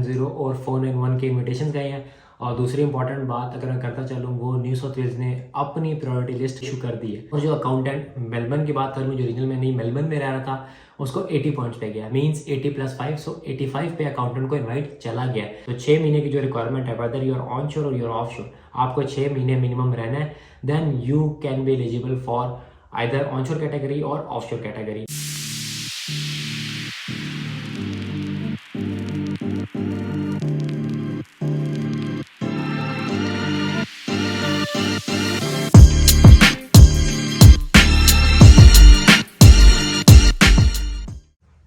0 और 491 के इन्विटेशन गए हैं। और दूसरी इंपॉर्टेंट बात अगर मैं करता चलूँ, वो न्यू साउथ वेल्स ने अपनी प्रायोरिटी लिस्ट इशू कर दी है। और जो अकाउंटेंट मेलबर्न की बात करूँ, जो रीजनल में नहीं मेलबर्न में रह रहा था, उसको 80 पॉइंट्स पे गया, मींस 80+5, सो 85 पे अकाउंटेंट को इनवाइट चला गया। तो 6 महीने की जो रिक्वायरमेंट है, वेदर यू आर ऑन शोर और यू आर ऑफ शोर, आपको 6 महीने मिनिमम रहना है, then you can be eligible for either onshore category और offshore category.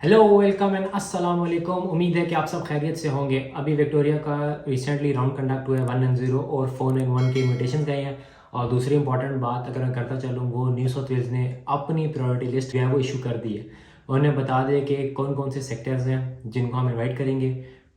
Hello, welcome and अस्सलाम वालेकुम। उम्मीद है कि आप सब खैरियत से होंगे। अभी विक्टोरिया का रिसेंटली राउंड कंडक्ट हुआ है, 190 और 491 के इन्विटेशन गए हैं। और दूसरी इंपॉर्टेंट बात अगर मैं करता चलूँ, वो न्यू साउथ वेल्स ने अपनी प्रायोरिटी लिस्ट जो है वो इशू कर दी है। उन्हें बता दें कि कौन कौन से सेक्टर्स हैं जिनको हम इन्वाइट करेंगे,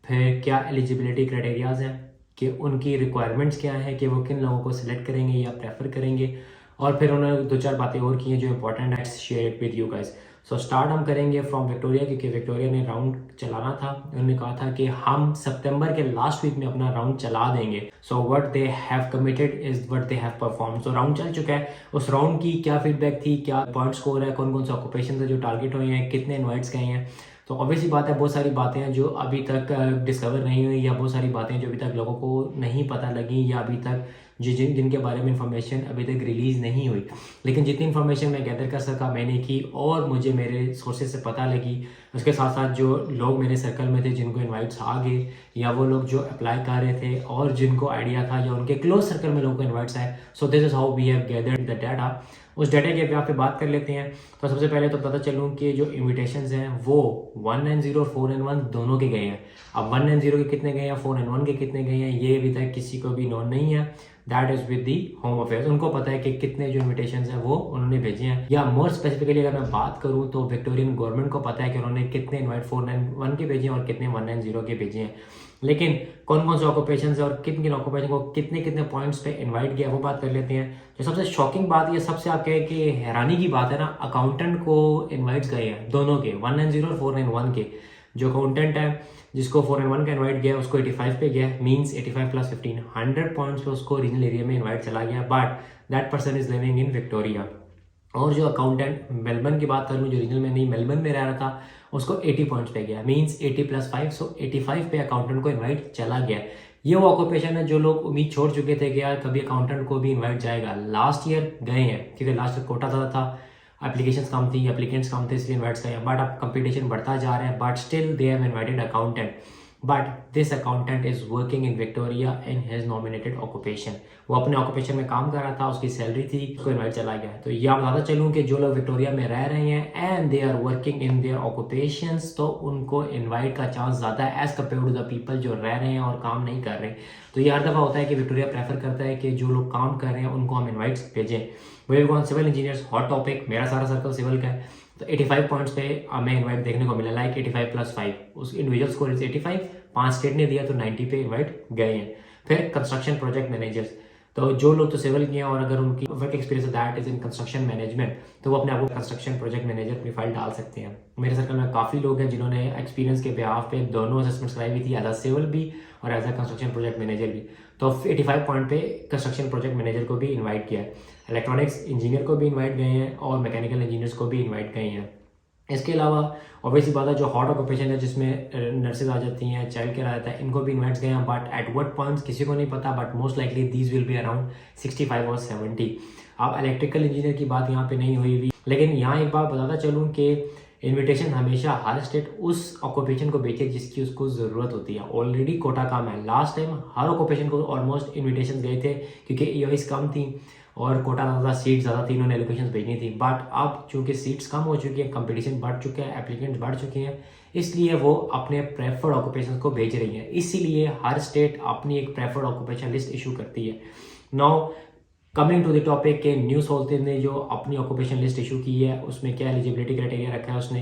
फिर क्या एलिजिबिलिटी क्राइटेरियाज हैं, कि उनकी रिक्वायरमेंट्स क्या है, कि वो किन लोगों को सिलेक्ट करेंगे या प्रेफर करेंगे, और फिर उन्होंने 2-4 बातें और की हैं जो इंपॉर्टेंट है, share it with you guys. So start हम करेंगे फ्रॉम विक्टोरिया, क्योंकि विक्टोरिया ने राउंड चलाना था। उन्होंने कहा था कि हम सितंबर के लास्ट वीक में अपना राउंड चला देंगे। So what they have committed is what they have perform. So round चल चुका है, उस राउंड की क्या फीडबैक थी, क्या पॉइंट स्कोर है, कौन कौन से ऑक्यूपेशन है जो टारगेट हुए हैं, कितने इन्वाइट्स गए हैं। तो ऑब्वियसली बात है, बहुत सारी बातें हैं जो अभी तक डिस्कवर नहीं हुई, या बहुत सारी बातें जो अभी तक लोगों को नहीं पता लगी, या अभी तक जिनके बारे में इंफॉर्मेशन अभी तक रिलीज़ नहीं हुई। लेकिन जितनी इन्फॉर्मेशन मैं गैदर कर सका मैंने की, और मुझे मेरे सोर्सेज से पता लगी। उसके साथ साथ जो लोग मेरे सर्कल में थे जिनको इनवाइट्स आ गए, या वो लोग जो अप्लाई कर रहे थे और जिनको आइडिया था, या उनके क्लोज सर्कल में लोगों को इन्वाइट्स आए। So this is how we have gathered the data. उस डाटा के यहाँ पे बात कर लेते हैं। तो सबसे पहले तो पता चलूँ कि जो इन्विटेशंस हैं वो 190 और 491 दोनों के गए हैं। अब 190 के कितने गए हैं, 491 के कितने गए हैं, ये अभी तक किसी को भी नोन नहीं है। That is with the home affairs. उनको पता है कि कितने जो इन्विटेशंस हैं वो उन्होंने भेजे हैं। या मोर स्पेसिफिकली अगर मैं बात करूँ, तो विक्टोरियन गवर्नमेंट को पता है कि उन्होंने कितने इन्वाइट 491 के भेजे हैं और कितने 190 के भेजे हैं। लेकिन कौन कौन से ऑक्यूपेशन है और किन किन ऑक्यूपेशन को कितने कितने पॉइंट्स पे इनवाइट किया, वो बात कर लेते हैं। जो सबसे शॉकिंग बात, ये सबसे आप कहें कि हैरानी की बात है ना, अकाउंटेंट को इनवाइट्स गए हैं दोनों के, 190 और 491 के। जो अकाउंटेंट है जिसको 491 का इनवाइट गया, उसको 85 पे गया, मींस 85+15 100 पॉइंट्स पे उसको रीजनल एरिया में इनवाइट चला गया। But that person is living in Victoria. और जो अकाउंटेंट मेलबर्न की बात करूँ, जो रीजनल में नहीं मेलबर्न में रह रहा था, उसको 80 पॉइंट्स पे गया, मींस 80+5, सो 85 पे अकाउंटेंट को इनवाइट चला गया। ये वो ऑक्यूपेशन है जो लोग उम्मीद छोड़ चुके थे कि यार कभी अकाउंटेंट को भी इनवाइट जाएगा। लास्ट ईयर गए हैं, क्योंकि लास्ट ईयर कोटा ज़्यादा था, एप्लीकेशंस कम थी, एप्लीकेंट्स कम थे, इसलिए इनवाइट्स गए। बट अब कंपटीशन बढ़ता जा रहा है, but still they have invited accountant. But this accountant is working in Victoria in his nominated occupation. वो अपने ऑक्यूपेशन में काम कर रहा था, उसकी सैलरी थी, उसको इनवाइट चला गया। तो ये आप बताता चलूँ कि जो लोग विक्टोरिया में रह रहे हैं and they are working in their occupations, तो उनको इनवाइट का चांस ज़्यादा है as compare to the people जो रह रहे हैं और काम नहीं कर रहे। तो ये हर दफ़ा होता है कि विक्टोरिया प्रेफर करता है कि जो लोग काम कर रहे हैं उनको हम इन्वाइट्स भेजें। वही सिविल इंजीनियर्स, हॉट टॉपिक, मेरा सारा सर्कल सिविल का है। तो 85 पॉइंट्स पे हमें इनवाइट देखने को मिला, लाइक 85+5, उस इंडिविजुअल स्कोर इज 85, 5 स्टेट ने दिया तो 90 पे इनवाइट गए हैं। फिर कंस्ट्रक्शन प्रोजेक्ट मैनेजर्स, तो जो लोग तो सिविल किए हैं और अगर उनकी work experience that is in construction management, तो वो अपने आप को कंस्ट्रक्शन प्रोजेक्ट मैनेजर अपनी फाइल डाल सकते हैं। मेरे सर्कल में काफ़ी लोग हैं जिन्होंने एक्सपीरियंस के बिहाफ पे दोनों असेसमेंट्स कराई हुई थी, एज अ सिविल भी और as a construction project manager भी। तो 85 पॉइंट पे कंस्ट्रक्शन प्रोजेक्ट मैनेजर को भी इन्वाइट किया है, इलेक्ट्रॉनिक्स इंजीनियर को भी इन्वाइट गए हैं और मैकेनिकल इंजीनियर्स को भी इन्वाइट गए हैं। इसके अलावा ऑब्वियसली बात है, जो हॉट ऑक्यूपेशन है जिसमें नर्सेज आ जाती हैं, चाइल्ड केयर आ जाता है, इनको भी इन्वाइट्स गए हैं। बट एट व्हाट पॉइंट्स किसी को नहीं पता, but most likely these will be around 65 और 70। अब इलेक्ट्रिकल इंजीनियर की बात यहाँ पे नहीं हुई, लेकिन यहाँ एक बात बताता चलूँ कि इन्विटेशन हमेशा हर स्टेट उस ऑक्यूपेशन को भेजे जिसकी उसको ज़रूरत होती है। ऑलरेडी कोटा काम है, लास्ट टाइम हर ऑक्यूपेशन को ऑलमोस्ट इन्विटेशन गए थे, क्योंकि ईओईस कम थी और कोटा ज़्यादा, सीट ज़्यादा थी, इन्होंने एलोकेशन भेजनी थी। बट अब चूंकि सीट्स कम हो चुकी है, कंपटीशन बढ़ चुका है, एप्लीकेंट्स बढ़ चुके हैं, इसलिए वो अपने प्रेफर्ड ऑक्यूपेशन को भेज रही हैं। इसीलिए हर स्टेट अपनी एक प्रेफर्ड ऑक्यूपेशन लिस्ट इशू करती है। Now coming to the topic के न्यू साउथ वेल्स ने जो अपनी ऑक्यूपेशन लिस्ट इशू की है, उसमें क्या एलिजिबिलिटी क्राइटेरिया रखा है उसने,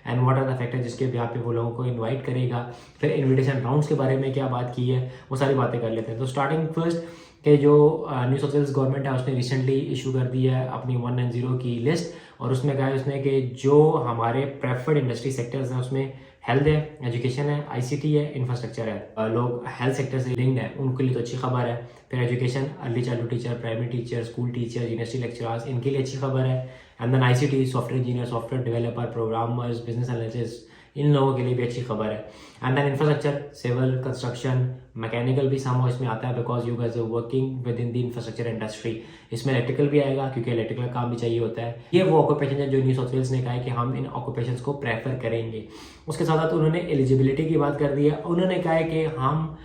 and what are the factor जिसके बिहाफ पे वो लोगों को इनवाइट करेगा। फिर इनविटेशन राउंड्स के बारे में क्या बात की है, वो सारी बातें कर लेते हैं। तो स्टार्टिंग फर्स्ट के जो न्यू साउथ वेल्स गवर्नमेंट है उसने रिसेंटली इशू कर दी है अपनी 190 की लिस्ट, और उसमें कहा है उसने कि जो हमारे प्रेफर्ड इंडस्ट्री सेक्टर्स हैं उसमें हेल्थ है, एजुकेशन है, आईसीटी है, इंफ्रास्ट्रक्चर है। लोग हेल्थ सेक्टर से लिंक्ड है उनके लिए तो अच्छी खबर है। फिर education, early childhood teacher, primary teacher, school teacher, university lecturers, इनके लिए अच्छी खबर है। And then ICT, software engineer, software developer, programmers, business analyst, इन लोगों के लिए भी अच्छी खबर है। And then infrastructure, civil, construction, mechanical भी सामो इसमें आता है because you guys are working with in the infrastructure industry. इसमें इलेक्ट्रिकल भी आएगा क्योंकि इलेक्ट्रिकल काम भी चाहिए होता है। ये वो ऑक्यूपेशन है जो न्यू साउथ वेल्स ने कहा है कि हम इन ऑक्यूपेशंस को प्रेफर करेंगे। उसके साथ साथ उन्होंने एलिजिबिलिटी की बात कर दी है। उन्होंने कहा है कि हम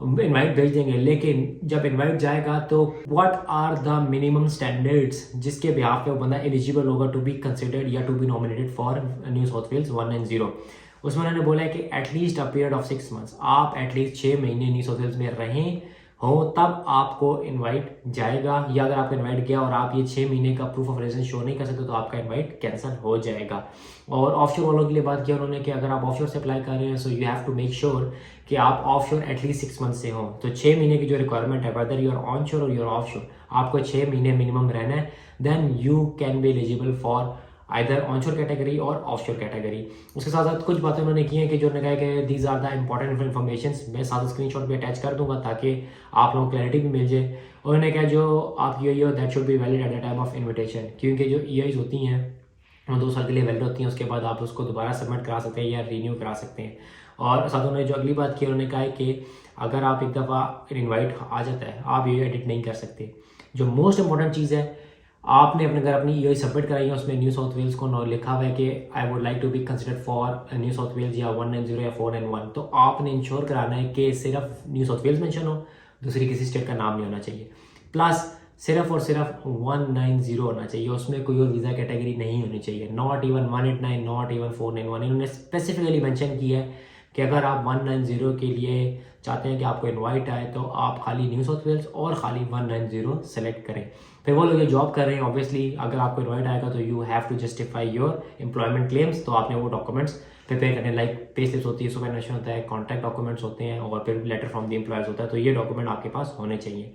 इनवाइट भेज देंगे, लेकिन जब इनवाइट जाएगा तो what are the minimum standards जिसके बिहाफ पे वो बंदा एलिजिबल होगा टू बी कंसिडर्ड या to be nominated for New South Wales 190। उसमें उन्होंने बोला है कि at least a period of 6 months, आप एटलीस्ट 6 महीने न्यू साउथ वेल्स में रहें हो तब आपको इनवाइट जाएगा, या अगर आपको इनवाइट गया और आप ये 6 महीने का प्रूफ ऑफ रेजिडेंस शो नहीं कर सकते तो आपका इनवाइट कैंसिल हो जाएगा। और ऑफशोर वालों के लिए बात किया उन्होंने कि अगर आप ऑफशोर से अप्लाई कर रहे हैं so you have to make sure कि आप ऑफशोर एटलीस्ट 6 मंथ से हो। तो 6 महीने की जो रिक्वायरमेंट है, वेदर यूर ऑन शोर और यूर ऑफ शोर, आपको 6 महीने मिनिमम रहना है, then you can be eligible for either onshore category और ऑफशोर कैटेगरी। उसके साथ साथ कुछ बातें उन्होंने की हैं कि जो उन्होंने कहा कि these are the important information, मैं साथ स्क्रीनशॉट भी अटैच कर दूंगा ताकि आप लोगों को क्लैरिटी भी मिल जाए। उन्होंने कहा जो आपकी ईओई हो that should be valid at the time of invitation, क्योंकि जो ईओईज होती हैं वो 2 साल के लिए वैलिड होती हैं, उसके बाद आप उसको दोबारा सबमिट करा सकते हैं या रीन्यू करा सकते हैं। और साथ उन्होंने जो अगली बात की उन्होंने कहा है कि अगर आप एक दफ़ा इन्वाइट आ जाता है आप ईओई एडिट नहीं कर सकते। जो मोस्ट इंपॉर्टेंट चीज़ है, आपने अपने घर अपनी ईओई सबमिट कराई है, उसमें न्यू साउथ वेल्स को लिखा हुआ है कि I would like to be considered for New South Wales या 190 या 491। तो आपने इंश्योर कराना है कि सिर्फ न्यू साउथ वेल्स मेंशन हो, दूसरी किसी स्टेट का नाम नहीं होना चाहिए, प्लस सिर्फ और सिर्फ 190 होना चाहिए, उसमें कोई और वीज़ा कैटेगरी नहीं होनी चाहिए, नॉट इवन 189, नॉट इवन 491। इन्होंने स्पेसिफिकली मेंशन किया है कि अगर आप 190 के लिए चाहते हैं कि आपको इनवाइट आए तो आप खाली न्यू साउथ वेल्स और खाली 190 सेलेक्ट करें। फिर वो लोग जो जॉब कर रहे हैं ऑब्वियसली अगर आपको इनवाइट आएगा तो you have to justify your employment claims, तो आपने वो डॉक्यूमेंट्स प्रिपेयर करने, लाइक पे स्लिप्स होती है, सुपरनेशन होता है, कॉन्ट्रैक्ट डॉक्यूमेंट्स होते हैं और फिर लेटर फ्रॉम द एम्प्लॉयर्स होता है, तो ये डॉक्यूमेंट आपके पास होने चाहिए।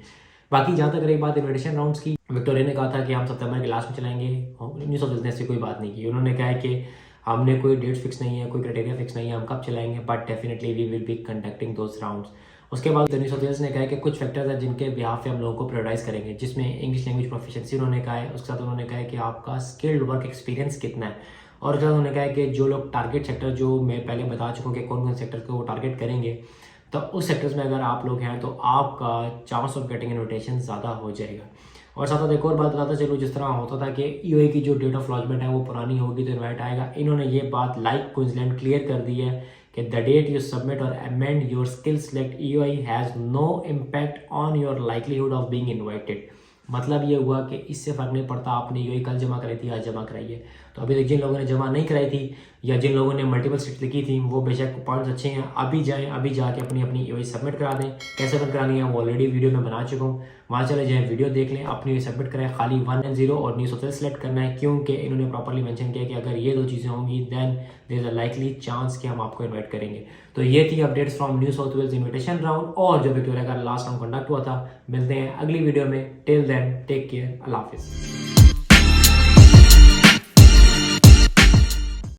बाकी जहाँ तक रही बात इन्विटेशन राउंड्स की, विक्टोरिया ने कहा था कि हम सितंबर के लास्ट में चलाएंगे, न्यू साउथ वेल्स ने ऐसी कोई बात नहीं की। उन्होंने कहा है कि हमने कोई डेट फिक्स नहीं है, कोई क्राइटेरिया फिक्स नहीं है हम कब चलाएंगे, but definitely we will be conducting those rounds. उसके बाद न्यू साउथ वेल्स ने कहा है कि कुछ फैक्टर्स हैं जिनके बिहाफ पे हम लोगों को प्रायोरिटाइज करेंगे, जिसमें इंग्लिश लैंग्वेज प्रोफिशिएंसी उन्होंने कहा है। उसके साथ उन्होंने कहा है कि आपका स्किल्ड वर्क एक्सपीरियंस कितना है, और उसके साथ उन्होंने कहा है कि जो लोग टारगेट सेक्टर, जो मैं पहले बता चुका हूँ कि कौन कौन सेक्टर को वो टारगेट करेंगे, तो उस सेक्टर्स में अगर आप लोग हैं तो आपका चांस ऑफ गेटिंग इन्विटेशन ज़्यादा हो जाएगा। और साथ साथ एक और बात बताता चलो, जिस तरह होता था कि ईओई की जो डेट ऑफ लॉन्चमेंट है वो पुरानी होगी तो इनवाइट आएगा, इन्होंने ये बात लाइक क्वींसलैंड क्लियर कर दी है कि द डेट यू सबमिट और amend your skill select EOI has no impact on your likelihood of being invited. मतलब ये हुआ कि इससे फ़र्क नहीं पड़ता आपने ईओई कल जमा कराई थी आज जमा कराई है। तो अभी तक जिन लोगों ने जमा नहीं कराई थी या जिन लोगों ने मल्टीपल स्टेट लिखी थी वो बेशक पॉइंट्स अच्छे हैं, अभी जाएँ, अभी जाके अपनी अपनी ईओई सबमिट करा दें। कैसे सबमिट करानी है वो ऑलरेडी वीडियो में बना चुका हूँ, वहाँ चले जाएँ, वीडियो देख लें, अपनी ईओई सबमिट कराएं। खाली 190 और न्यू साउथ वेल्स सेलेक्ट करना है, क्योंकि इन्होंने प्रॉपरली मेंशन किया कि अगर ये 2 चीज़ें होंगी then there is a likely chance कि हम आपको इन्वाइट करेंगे। तो ये थी updates from New South Wales invitation round और जो विक्टोरिया का लास्ट राउंड कंडक्ट हुआ था। मिलते हैं अगली वीडियो में, टिल देन टेक केयर, अल्लाह हाफिज़।